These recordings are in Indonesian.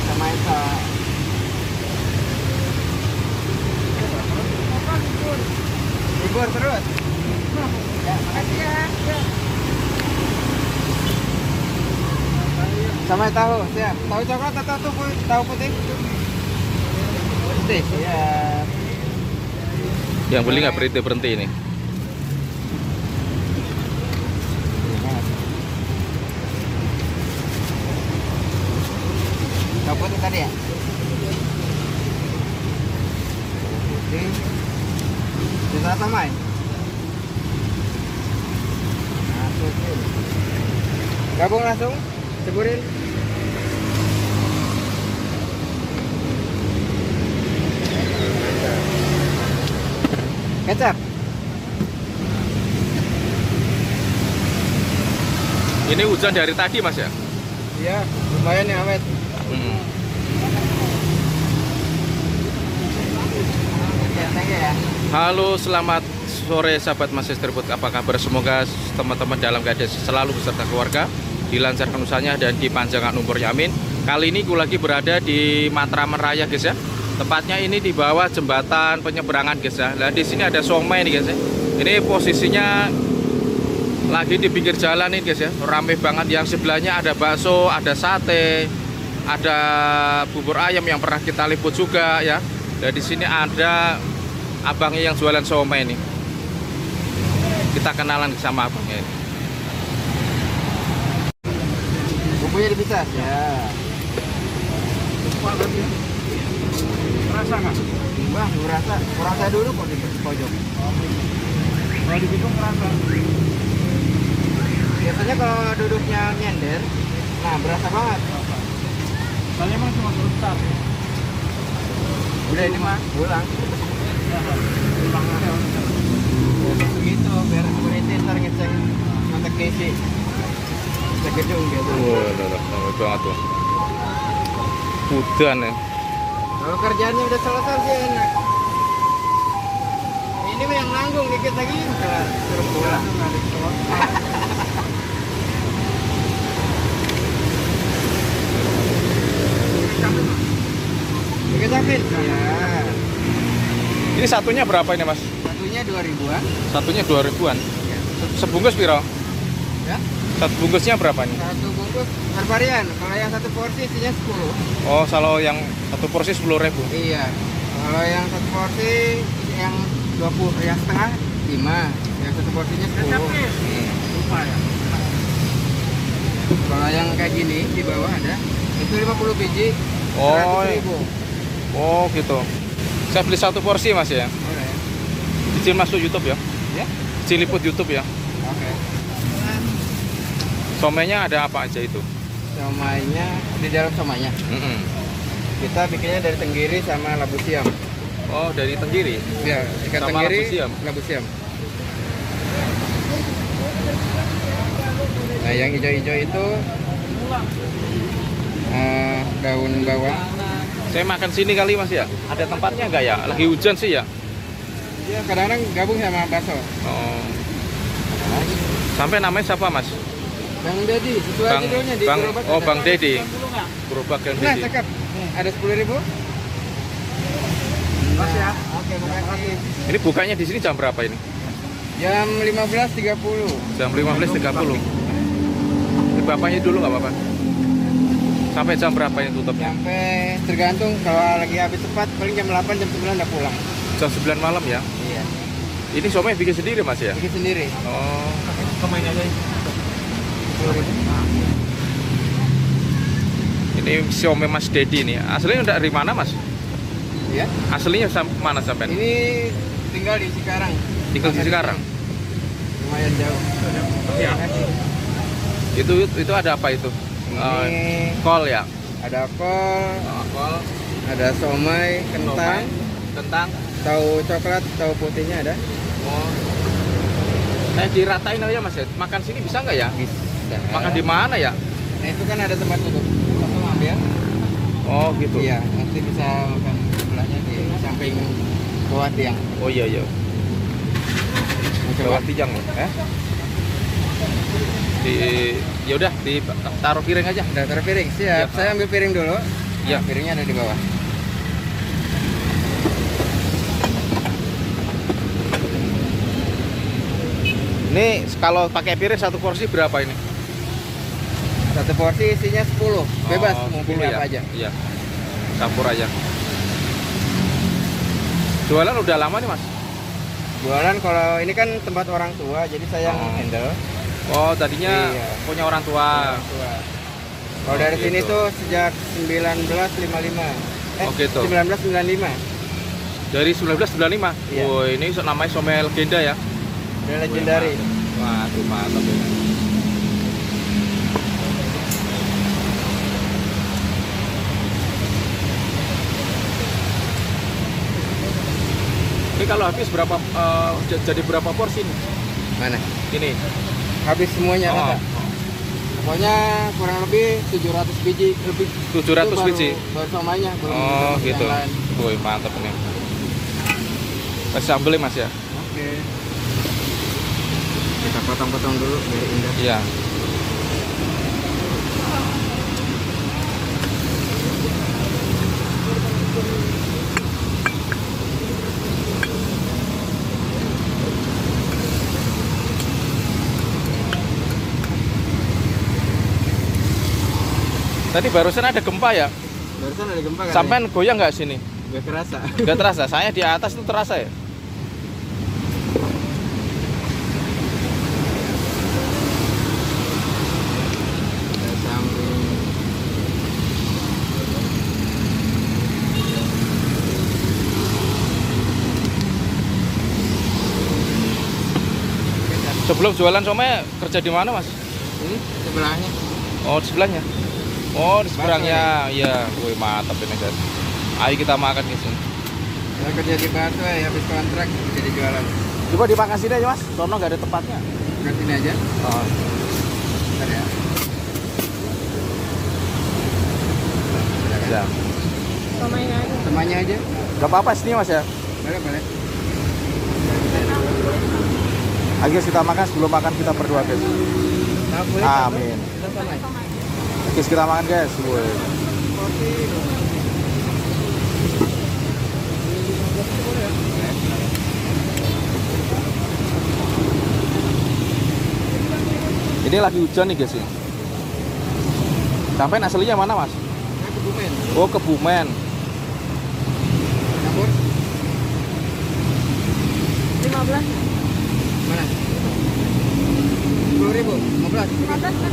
Sama Esa. Libur terus. Ya, makasih ya. Sama tahu, siap. Tahu coklat atau tahu putih? Putih, siap. Yang beli nggak berhenti ini. Tahu putih tadi ya? Putih. Bisa sama ya? Masukin. Gabung langsung, ceburin. Kecap. Ini hujan dari tadi mas ya? Iya, lumayan ya awet. Ya, thank you ya. Halo, selamat sore sahabat Mas Esterbut. Apa kabar? Semoga teman-teman dalam keadaan selalu beserta keluarga, dilancarkan usahanya dan dipanjangkan umurnya, amin. Kali ini gue lagi berada di Matraman Raya guys ya. Tepatnya ini di bawah jembatan penyeberangan guys ya. Nah di sini ada somai nih guys ya. Ini posisinya lagi di pinggir jalan nih guys ya. Rame banget. Yang sebelahnya ada bakso, ada sate, ada bubur ayam yang pernah kita liput juga ya. Dan di sini ada abangnya yang jualan somai nih. Kita kenalan sama abangnya ini. Bumbunya dipisah ya. Rasa nggak? Bang, kurasa dulu kok di pojok. Kalau di Bitung kerasa. Biasanya kalau duduknya nyender, nah berasa banget. Soalnya emang cuma sebentar. Udah ini mah pulang. Pulang aja. Begitu, biar security ntar ngecek kontak kisi. Cek gedung gitu. Wah, rame banget tuh. Udan ya. Kalau kerjaannya udah selesai sih enak. Ini mah yang nanggung dikit lagi kelar, suruh pulang. Dikit sakit? Ya. Ini satunya berapa ini mas? Satunya 2.000-an. Satunya 2.000-an. Sebungkus piro? Ya. Satu bungkusnya berapa nih? Satu bungkus varian. Kalau yang satu porsi isinya 10. Oh, kalau yang satu porsi 10.000. Iya. Kalau yang satu porsi yang 20, yang setengah 5. Yang satu porsinya 10. Lupa ya. Kalau yang kayak gini di bawah ada itu 50 biji. Oh, 100.000. oh gitu. Saya beli satu porsi mas ya. Boleh. Kecil masuk YouTube ya. Ya. Kecil liput YouTube ya. Oke. Somainya ada apa aja itu? Somainya di dalam somainya. Kita bikinnya dari tenggiri sama labu siam. Oh, dari tenggiri. Ya, ikan Sama tenggiri, labu siam. labu siam. Nah, yang hijau-hijau itu daun bawang. Saya makan sini kali mas ya. Ada tempatnya nggak ya? Lagi hujan sih ya. Ya, kadang-kadang gabung sama bakso. Oh. Sampai namanya siapa mas? Bang Dedi, sesuai Bang, judulnya di Bang, gerobak oh ada. Bang Dedi. Gerobak Bang Nah, Dedi. cakep. Ada 10.000. Mas ya. Oke, makasih. Ini bukanya di sini jam berapa ini? Jam 15.30. Jam 15.30. Ini bapaknya dulu nggak apa-apa? Sampai jam berapa ini tutupnya? Sampai tergantung kalau lagi habis cepat paling jam 8 jam 9 udah pulang. Jam 9 malam ya? Iya. Ini somai bikin sendiri mas ya? Bikin sendiri. Oh. Kemain aja. 10.000. Ini somai Mas Dedi nih. Aslinya dari mana mas? Iya. Aslinya mana sampai? Ini tinggal di Cikarang. Tinggal di Cikarang. Lumayan jauh. Ya. Itu ada apa itu? Ini Kol ya? ada kol, Kol, ada somai, kentang, kentang. tahu coklat, tahu putihnya ada. Oh. Saya diratain aja mas ya. Makan sini bisa nggak ya? Bisa. Makan di mana ya? Nah itu kan ada tempat duduk. Langsung ambil. Oh gitu. Iya, nanti bisa makan sebelahnya di samping bawah tiang. Oh iya iya. Mau coba? Bawah tiang ya? Di ya udah ditaruh piring aja. Udah taruh piring, siap. Ya. Saya ambil piring dulu. Ya. Nah, piringnya ada di bawah. Ini kalau pakai piring satu porsi berapa ini? Satu porsi isinya 10. Bebas Oh, mau 10 pilih ya? apa aja. Iya. Campur aja. Jualan udah lama nih, Mas? Jualan kalau ini kan tempat orang tua, jadi saya yang Oh. handle. Oh, tadinya Iya. punya orang tua. Orang tua. Kalau Oh, dari sini gitu. tuh sejak 1955. Oh, gitu. 1995. Dari 1995. Iya. Oh, ini namanya somai legenda ya. Udah legendary. Waduh, mantap ya. Ini kalau habis berapa jadi berapa porsi nih? Mana? Ini. Habis semuanya Oh, rata. Pokoknya kurang lebih 700 biji lebih. 700 Itu baru- biji. Baru somanya, baru Oh, yang gitu. lain. Wih, mantap ini. Kasih sambel ya, Mas ya? Oke. Kita potong-potong dulu biar indah. Iya. Tadi barusan ada gempa ya? Barusan ada gempa kan? Sampai goyang nggak sini? Gak kerasa. Nggak terasa. Saya di atas itu terasa ya. Ada samping. Sebelum jualan somai kerja di mana, Mas? Ini sebelahnya. Oh, di sebelahnya. Oh, di seberangnya. Iya, wih mantap ini, guys. Ayo kita makan di sini. Saya kerja di Batu ya, habis kontrak jadi jualan. Coba dimakan sini aja, Mas. Sono nggak ada tempatnya. Ke sini aja. Oh. Bentar ya. Ya. Semuanya aja. Gak apa-apa sini, Mas ya. Boleh, boleh. Ayo guys, kita makan, sebelum makan kita berdoa, guys. Nah, boleh, Amin. kita sama. Guys, kita makan, guys. Wih. Ini lagi hujan nih, guys ya. Sampai aslinya mana, Mas? Nah, Kebumen. Oh, Kebumen. Campur. 15. Mana? 10.000. 15. 15 kan?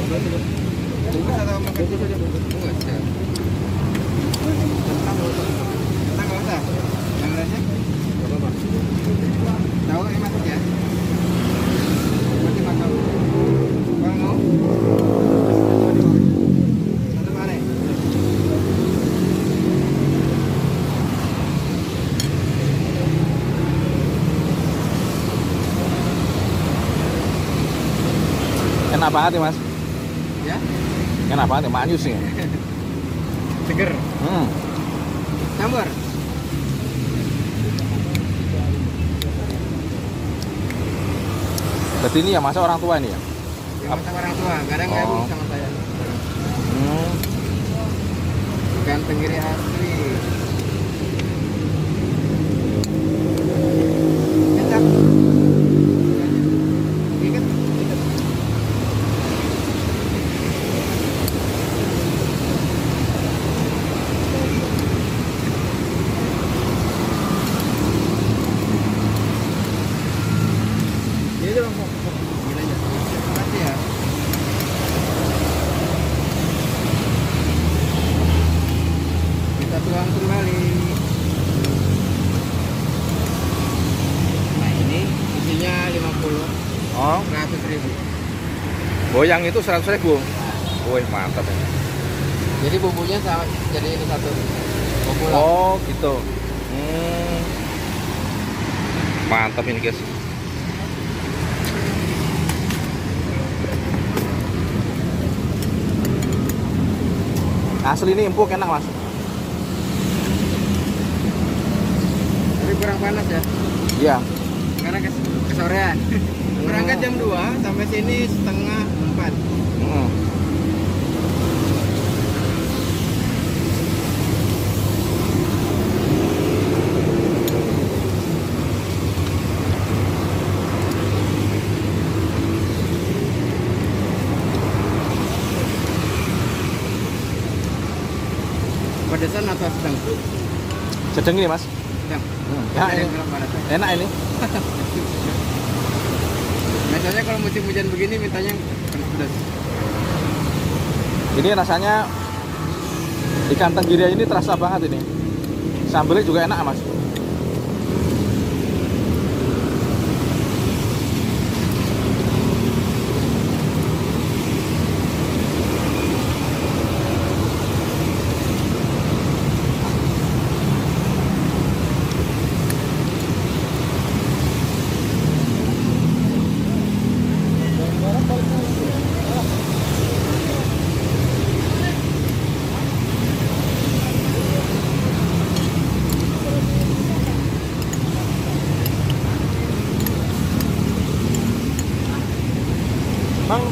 Bungkus atau makan? Bungkus. Ya. Nggak usah. Yang lainnya? Nggak apa-apa. Tahu ini masuk ya? Berarti makan. Kalau mau? Satu bare. Enak banget ya, Mas. Ya? Enak banget ya, manis nih. Seger. Campur. Berarti ini ya masa orang tua ini ya? Yang masak orang tua. Kadang Oh. gabung sama saya. Hmm. Ikan tenggiri asli. Kecap. Ikat. Ini aja bang. Gini aja. Makasih ya. Kita tuang kembali. Nah ini isinya 50, Oh, 100.000. goyang itu 100.000. Wih, mantap ya. Jadi bumbunya sama, jadi ini satu. Bumbu lah. Oh, gitu. Mantap ini, guys. Asli ini empuk, enak mas. Tapi kurang panas ya. Iya. Karena kesorean. Berangkat jam 2 sampai sini setengah 4. Mm. Pedesan atau sedang? Sedang ini mas. Sedang. Ya, Ada yang ini. bilang panas. Enak ini. Biasanya kalau musim hujan begini mintanya pedas. Ini rasanya ikan tenggiri ini terasa banget ini. Sambelnya juga enak mas.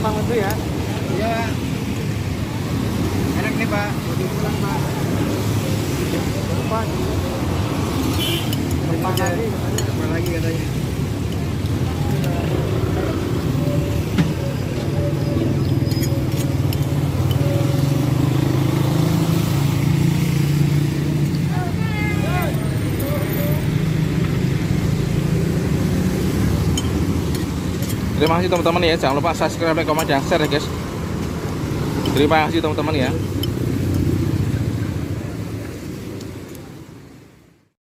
Bang itu ya. Iya. Enak nih Pak. Mau pulang Pak. Depan. Depan lagi katanya. Terima kasih teman-teman ya. Jangan lupa subscribe, like, komen, dan share ya guys. Terima kasih teman-teman ya.